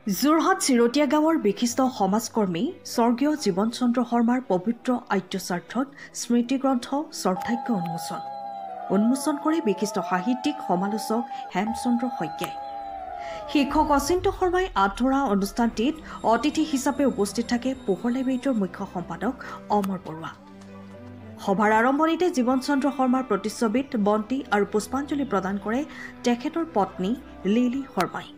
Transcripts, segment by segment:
যোৰহাট চিৰতীয়া গাঁৱৰ বিশিষ্ট সমাজকৰ্মী স্বৰ্গীয় জীৱন চন্দ্ৰ শৰ্মাৰ পবিত্ৰ আদ্যস্বাৰ্থত স্মৃতিগ্ৰন্থ শ্ৰদ্ধাৰ্ঘ্য উন্মোচন কৰি বিশিষ্ট সাহিত্যিক সমালোচক হেমচন্দ্ৰ শইকীয়াই। শিক্ষক অচিন্ত শৰ্মাই আঁতৰা অনুষ্ঠানটিত অতিথি হিচাপে উপস্থিত থাকে পোহৰ লাইব্ৰেৰীটোৰ মুখ্য সম্পাদক অমৰ বৰুৱা। সভাৰ আৰম্ভণিতে জীৱন চন্দ্ৰ শৰ্মাৰ প্ৰতিচ্ছবিত বন্তি আৰু পুষ্পাঞ্জলি প্ৰদান কৰে তেখেতৰ পত্নী লিলি শৰ্মাই।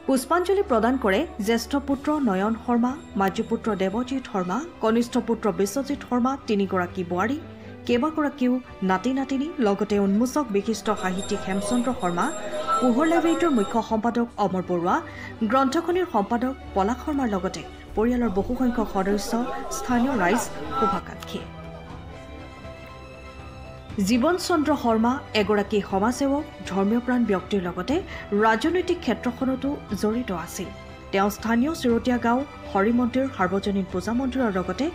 পুষ্পাঞ্জলি প্ৰদান কৰে জ্যেষ্ঠ পুত্ৰ নয়ন শৰ্মা, মাজুপুত্ৰ দেৱজিৎ শৰ্মা, কনিষ্ঠ পুত্ৰ বিশ্বজিৎ শৰ্মা, তিনিগৰাকী বোৱাৰী, কেইবাগৰাকীও নাতি নাতিনী, লগতে উন্মোচক বিশিষ্ট সাহিত্যিক হেমচন্দ্ৰ শৰ্মা, পোহৰ লাইব্ৰেৰীটোৰ মুখ্য সম্পাদক অমৰ বৰুৱা, গ্ৰন্থখনিৰ সম্পাদক পলাশ শৰ্মাৰ লগতে পৰিয়ালৰ বহুসংখ্যক সদস্য, স্থানীয় ৰাইজ, শুভাকাংক্ষী। জীৱন চন্দ্ৰ শৰ্মা এগৰাকী সমাজসেৱক, ধৰ্মীয় প্ৰাণ ব্যক্তিৰ লগতে ৰাজনৈতিক ক্ষেত্ৰখনতো জড়িত আছিল। তেওঁ স্থানীয় চিৰতীয়া গাঁও হৰি মন্দিৰ, সাৰ্বজনীন পূজা মন্দিৰৰ লগতে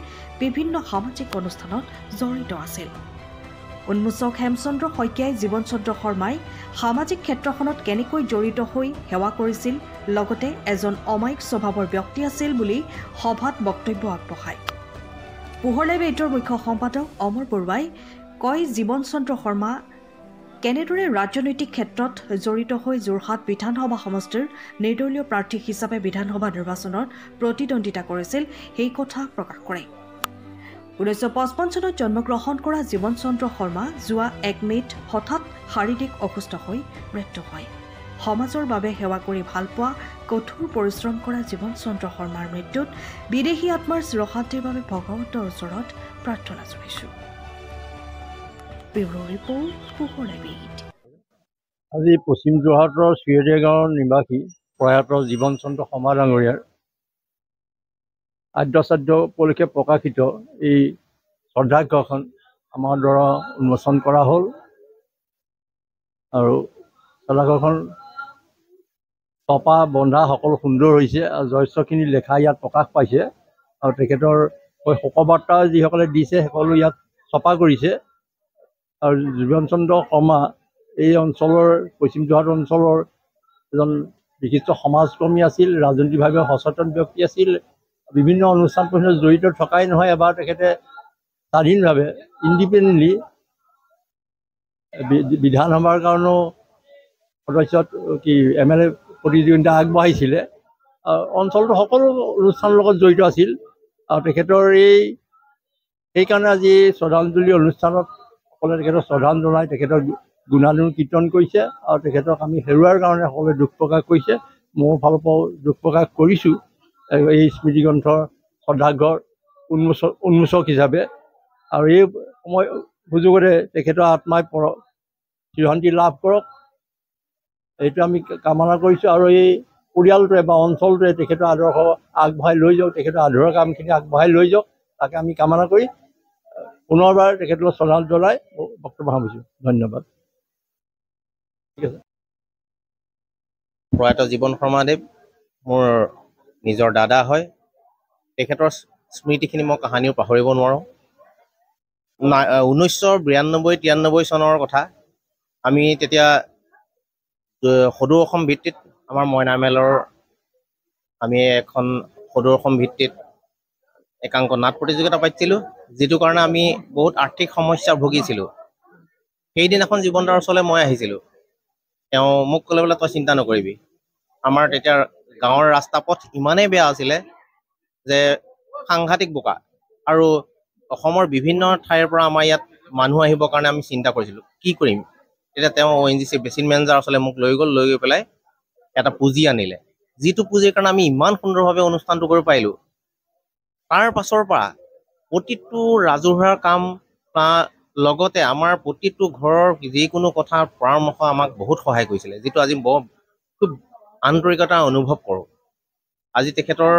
বিভিন্ন সামাজিক অনুষ্ঠানত জড়িত আছিল। উন্মোচক হেমচন্দ্ৰ শইকীয়াই জীৱন চন্দ্ৰ শৰ্মাই সামাজিক ক্ষেত্ৰখনত কেনেকৈ জড়িত হৈ সেৱা কৰিছিল, লগতে এজন অমায়িক স্বভাৱৰ ব্যক্তি আছিল বুলি সভাত বক্তব্য আগবঢ়ায়। পোহৰ লাইব্ৰেৰীটোৰ মুখ্য সম্পাদক অমৰ বৰুৱাই কয়, জীৱন চন্দ্ৰ শৰ্মা কেনেদৰে ৰাজনৈতিক ক্ষেত্ৰত জড়িত হৈ যোৰহাট বিধানসভা সমষ্টিৰ নিৰ্দলীয় প্ৰাৰ্থী হিচাপে বিধানসভা নিৰ্বাচনত প্ৰতিদ্বন্দ্বিতা কৰিছিল সেই কথা প্ৰকাশ কৰে। 1955 চনত জন্মগ্ৰহণ কৰা জীৱন চন্দ্ৰ শৰ্মা যোৱা 1 মে'ত হঠাৎ শাৰীৰিক অসুস্থ হৈ মৃত্যু হয়। সমাজৰ বাবে সেৱা কৰি ভালপোৱা, কঠোৰ পৰিশ্ৰম কৰা জীৱন চন্দ্ৰ শৰ্মাৰ মৃত্যুত বিদেশী আত্মাৰ চিৰশান্তিৰ বাবে ভগৱন্তৰ ওচৰত প্ৰাৰ্থনা জনাইছোঁ। আজি পশ্চিম যোৰহাটৰ চিৰতীয়া গাঁৱৰ নিবাসী প্ৰয়াত জীৱন চন্দ্ৰ শৰ্মা ডাঙৰীয়াৰ আদ্যশ্ৰাদ্ধ উপলক্ষে প্ৰকাশিত এই শ্ৰদ্ধাৰ্ঘ্যখন আমাৰ দ্বাৰা উন্মোচন কৰা হ'ল আৰু শ্ৰদ্ধাৰ্ঘ্যখন ছপা বন্ধা সকলো সুন্দৰ হৈছে আৰু যথেষ্টখিনি লেখা ইয়াত প্ৰকাশ পাইছে আৰু তেখেতৰ শোকবাৰ্তা যিসকলে দিছে সকলো ইয়াত ছপা কৰিছে। আৰু জীৱন চন্দ্ৰ শৰ্মা এই অঞ্চলৰ পশ্চিম যোৰহাট অঞ্চলৰ এজন বিশিষ্ট সমাজকৰ্মী আছিল, ৰাজনৈতিকভাৱে সচেতন ব্যক্তি আছিল, বিভিন্ন অনুষ্ঠান প্ৰতিষ্ঠানত জড়িত থকাই নহয়, এবাৰ তেখেতে স্বাধীনভাৱে ইণ্ডিপেণ্ডেণ্টলি বিধানসভাৰ কাৰণেও সদস্যত MLA প্ৰতিযোগিতা আগবঢ়াইছিলে। অঞ্চলটোৰ সকলো অনুষ্ঠানৰ লগত জড়িত আছিল আৰু তেখেতৰ সেইকাৰণে আজি শ্ৰদ্ধাঞ্জলি অনুষ্ঠানত সকলোৱে তেখেতক শ্ৰদ্ধাঞ্জলি জনাই তেখেতৰ গুণানুন কীৰ্তন কৰিছে আৰু তেখেতক আমি হেৰুৱাৰ কাৰণে সকলোৱে দুখ প্ৰকাশ কৰিছে। মোৰ ফালৰ পৰাও দুখ প্ৰকাশ কৰিছোঁ এই স্মৃতিগ্ৰন্থৰ শ্ৰদ্ধাৰ্ঘ্যৰ উন্মোচক হিচাপে। আৰু এই সময় সুযোগতে তেখেতৰ আত্মাই চিৰশান্তি লাভ কৰক, এইটো আমি কামনা কৰিছোঁ। আৰু এই পৰিয়ালটোৱে বা অঞ্চলটোৱে তেখেতৰ আদৰ্শ আগবঢ়াই লৈ যাওক, তেখেতৰ আদৰৰ কামখিনি আগবঢ়াই লৈ যাওক, তাকে আমি কামনা কৰি পুনৰবাৰ তেখেতলৈ শ্ৰদ্ধাঞ্জলি জনাই বক্তব্য সামৰিছোঁ। ধন্যবাদ। ঠিক আছে। প্ৰয়াত জীৱন শৰ্মাদেৱ মোৰ নিজৰ দাদা হয়। তেখেতৰ স্মৃতিখিনি মই কাহানিও পাহৰিব নোৱাৰোঁ। 1992-93 চনৰ কথা। আমি তেতিয়া সদৌ অসম ভিত্তিত আমাৰ মইনামেলৰ আমি এখন সদৌ অসম ভিত্তিত একাংক নাট প্ৰতিযোগিতা পাতিছিলোঁ, যিটো কাৰণে আমি বহুত আৰ্থিক সমস্যা ভুগিছিলোঁ। সেইদিনাখন জীৱন দাৰ ওচৰলৈ মই আহিছিলোঁ। তেওঁ মোক ক'লে বোলে তই চিন্তা নকৰিবি, আমাৰ তেতিয়া গাঁৱৰ ৰাস্তা পথ ইমানেই বেয়া আছিলে যে সাংঘাতিক বোকা, আৰু অসমৰ বিভিন্ন ঠাইৰ পৰা আমাৰ ইয়াত মানুহ আহিবৰ কাৰণে আমি চিন্তা কৰিছিলোঁ কি কৰিম। তেতিয়া তেওঁ ONGC বেচিন মেনেজাৰ ওচৰলৈ মোক লৈ গৈ পেলাই এটা পুঁজি আনিলে, যিটো পুঁজিৰ কাৰণে আমি ইমান সুন্দৰভাৱে অনুষ্ঠানটো কৰিব পাৰিলোঁ। তাৰ পাছৰ পৰা প্ৰতিটো ৰাজহুৱা কাম লগতে আমাৰ প্ৰতিটো ঘৰৰ যিকোনো কথা পৰামৰ্শ আমাক বহুত সহায় কৰিছিলে, যিটো আজি খুব আন্তৰিকতা অনুভৱ কৰোঁ। আজি তেখেতৰ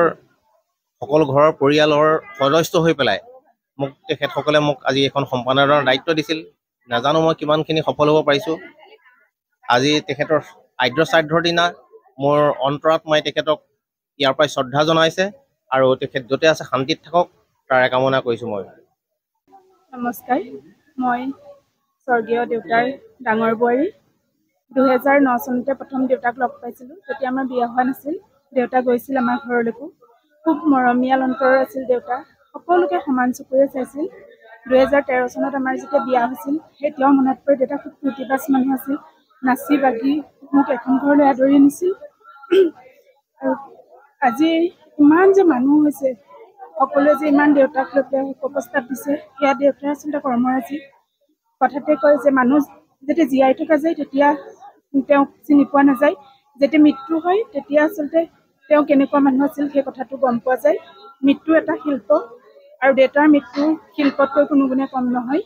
সকলো ঘৰৰ পৰিয়ালৰ সদস্য হৈ পেলাই তেখেতসকলে মোক আজি এখন সম্পাদনাৰ দায়িত্ব দিছিল। নাজানো মই কিমানখিনি সফল হ'ব পাৰিছোঁ। আজি তেখেতৰ আদ্যশ্ৰাদ্ধৰ দিনা মোৰ অন্তৰাত্মাই তেখেতক ইয়াৰ পৰাই শ্ৰদ্ধা জনাইছে আৰু তেখেত য'তে আছে শান্তিত থাকক তাৰে কামনা কৰিছোঁ মই। নমস্কাৰ, মই স্বৰ্গীয় দেউতাৰ ডাঙৰ বোৱাৰী 2009 চনতে প্ৰথম দেউতাক লগ পাইছিলোঁ। তেতিয়া আমাৰ বিয়া হোৱা নাছিল। দেউতা গৈছিল আমাৰ ঘৰলৈকো। খুব মৰমীয়াল অন্তৰৰ আছিল দেউতা। সকলোকে সমান চকুৰে চাইছিল। 2013 চনত আমাৰ যেতিয়া বিয়া হৈছিল, এতিয়াও মনত পৰে দেউতা খুব ফূৰ্তিবাজ মানুহ আছিল। নাচি বাগি মোক এখন ঘৰলৈ আদৰি নিছিল। আৰু আজি ইমান যে মানুহ হৈছে, সকলোৱে যে ইমান দেউতাক লৈ পেলাই উপস্থাপ দিছে, সেয়া দেউতাৰ আচলতে কৰ্মৰাজি। কথাতে কয় যে মানুহ যেতিয়া জীয়াই থকা যায় তেতিয়া তেওঁক চিনি পোৱা নাযায়, যেতিয়া মৃত্যু হয় তেতিয়া আচলতে তেওঁ কেনেকুৱা মানুহ আছিল সেই কথাটো গম পোৱা যায়। মৃত্যু এটা শিল্প, আৰু দেউতাৰ মৃত্যু শিল্পতকৈ কোনো গুণে কম নহয়।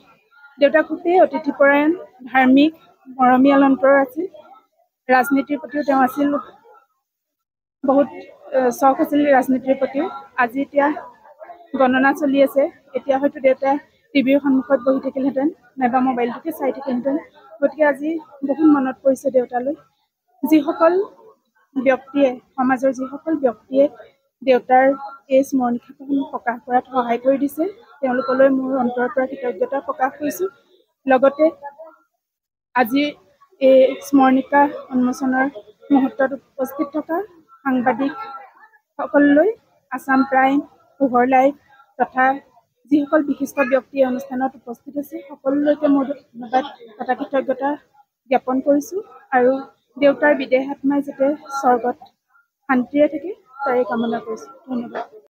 দেউতা খুবেই অতিথিপৰায়ণ, ধাৰ্মিক, মৰমীয়াল অন্তৰৰ আছিল। ৰাজনীতিৰ প্ৰতিও তেওঁ আছিল বহুত চখ আছিল ৰাজনীতিৰ প্ৰতিও। আজি এতিয়া গণনা চলি আছে, এতিয়া হয়তো দেউতা টিভিৰ সন্মুখত বহি থাকিলহেঁতেন, নাইবা মোবাইলটোকে চাই থাকিলহেঁতেন। গতিকে আজি বহুত মনত পৰিছে দেউতালৈ। যিসকল ব্যক্তিয়ে, সমাজৰ যিসকল ব্যক্তিয়ে দেউতাৰ এই স্মৰণিকাখন প্ৰকাশ কৰাত সহায় কৰি দিছে, তেওঁলোকলৈ মোৰ অন্তৰৰ পৰা কৃতজ্ঞতা প্ৰকাশ কৰিছোঁ। লগতে আজি এই স্মৰণিকা উন্মোচনৰ মুহূৰ্তত উপস্থিত থকা সাংবাদিক সকললৈ, আছাম প্ৰাইম, পোহৰ লাইভ তথা যিসকল বিশিষ্ট ব্যক্তি এই অনুষ্ঠানত উপস্থিত আছে, সকলোলৈকে মোৰ ধন্যবাদ তথা কৃতজ্ঞতা জ্ঞাপন কৰিছোঁ। আৰু দেউতাৰ বিদেহ আত্মাই যাতে স্বৰ্গত শান্তিৰে থাকে তাৰে কামনা কৰিছোঁ। ধন্যবাদ।